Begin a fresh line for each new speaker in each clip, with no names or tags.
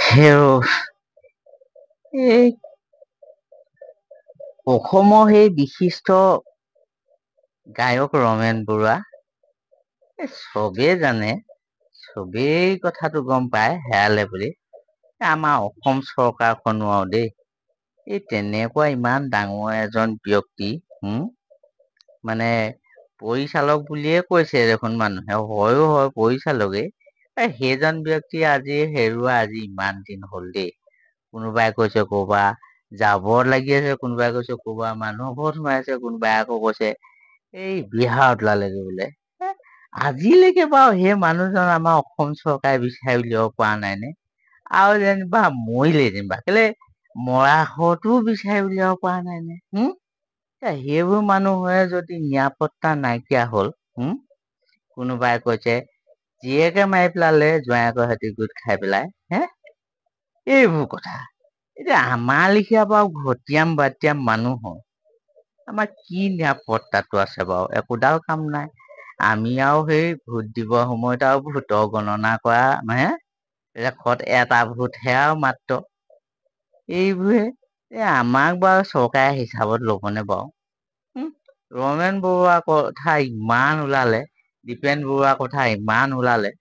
সেও এই অসমৰ সেই বিশিষ্ট গায়ক ৰমেন বৰুৱা চবেই জানে, চবেই কথাটো গম পায় হেৰালে বুলি। আমাৰ অসম চৰকাৰখনো আৰু দেই, এই তেনেকুৱা ইমান ডাঙৰ এজন ব্যক্তি, মানে পৰিচালক বুলিয়ে কৈছে দেখোন মানুহে, হয়ো হয় পৰিচালকেই। সেইজন ব্যক্তি আজি হেৰুৱা আজি ইমান দিন হ'ল দেই। কোনোবাই কৈছে ক'বা জাবৰত লাগি আছে, কোনোবাই কৈছে ক'বা মানুহৰ ঘৰত সোমাই আছে, কোনোবাই আকৌ কৈছে এই বিহাৰত ওলালেগে বোলে। আজিলৈকে বাৰু সেই মানুহজন আমাৰ অসম চৰকাৰে বিচাৰি উলিয়াব পৰা নাই নে? আৰু যেনিবা মৰিলে যেনিবা কেলে মৰা বিচাৰি উলিয়াব পৰা নাই নে? সেইবোৰ মানুহে যদি নিৰাপত্তা নাইকিয়া হ'ল, কোনোবাই কৈছে জীয়েকে মাৰি পেলালে জোৱায়েকৰ সৈতে গোট খাই পেলাই, এইবোৰ কথা। এতিয়া আমাৰ লেখীয়া বাৰু ঘটিয়াম বাতিয়াম মানুহৰ আমাৰ কি নিৰাপত্তাটো আছে বাৰু, একোডাল কাম নাই। আমি আৰু সেই ভোট দিবৰ সময়ত আৰু ভোটৰ গণনা কৰা লেখত এটা ভোটহে আৰু মাত্ৰ। এইবোৰে আমাক বাৰু চৰকাৰে হিচাপত ল'বনে বাৰু? ৰমেন বৰুৱাৰ কথা ইমান ওলালে, দীপেন বৰুৱাৰ কথা ইমান ওলালে,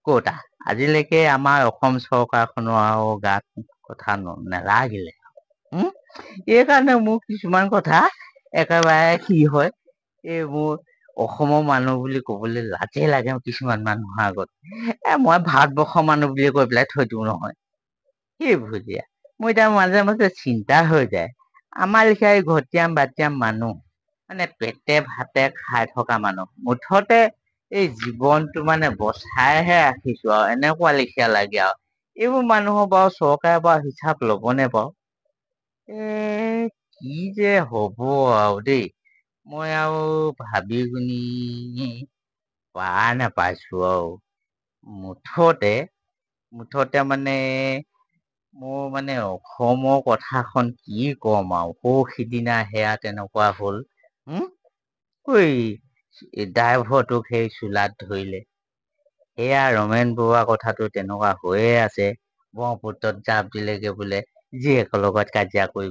ক'তা আজিলৈকে আমাৰ অসম চৰকাৰখনৰ আৰু গাত কথা নেলাগিলে। এই কাৰণে মোৰ কিছুমান কথা একেবাৰে কি হয়, এই মোৰ অসমৰ মানুহ বুলি কবলৈ লাজে লাগে কিছুমান মানুহৰ আগত। মই ভাৰতবৰ্ষৰ মানুহ বুলিয়ে কৈ পেলাই থৈ দিও নহয়। সেইবোৰ এতিয়া মোৰ এতিয়া মাজে মাজে চিন্তা হৈ যায়। আমাৰ লেখীয়া এই ঘটিয়াম বাতিাম মানুহ মানে পেটে ভাতে খাই থকা মানুহ, মুঠতে এই জীৱনটো মানে বচাইহে ৰাখিছো আৰু এনেকুৱা লেখীয়া লাগে আৰু। এইবোৰ মানুহৰ বাৰু চৰকাৰে বাৰু হিচাপ ল'বনে বাৰু? এ কি যে হব আৰু দেই। মই আৰু ভাবি গুনি পাৰ নোপাইছো আৰু। মুঠতে মানে মোৰ মানে অসমৰ কথাখন কি কম আৰু, সৌ সিদিনা সেয়া তেনেকুৱা হ'ল। ড্ৰাইভৰটোক সেই চোলাত ধৰিলে। সেয়া ৰমেন বৰুৱাৰ কথাটো তেনেকুৱা হৈয়ে আছে। ব্ৰহ্মপুত্ৰত জাপ দিলেগে বোলে জীয়েকৰ লগত কাজিয়া কৰি।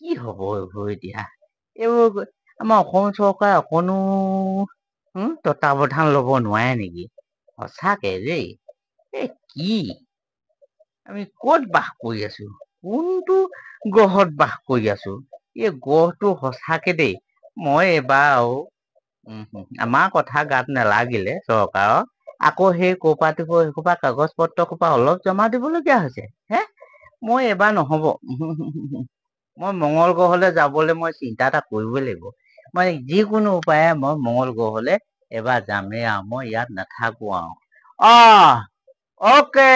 কি হব এইবোৰ এতিয়া? এইবোৰ আমাৰ অসম চৰকাৰে অকনো তত্বাৱধান ল'ব নোৱাৰে নেকি? সঁচাকে দেই, এ কি? আমি কত বাস কৰি আছো? কোনটো গ্ৰহত বাস কৰি আছো? এই গ্ৰহটো সঁচাকে দেই, মই এইবাৰ আৰু আমাৰ কথা গাত নালাগিলে চৰকাৰৰ, আকৌ সেই ক'ৰপা কাগজ পত্ৰ সোপা অলপ জমা দিবলগীয়া হৈছে। মই এইবাৰ নহব। মই মংগল গ্ৰহলৈ যাবলৈ মই চিন্তা এটা কৰিবই লাগিব। মই যিকোনো উপায়ে মই মংগল গ্ৰহলে এবাৰ যামেই আৰু, মই ইয়াত নাথাকো আৰু। অকে।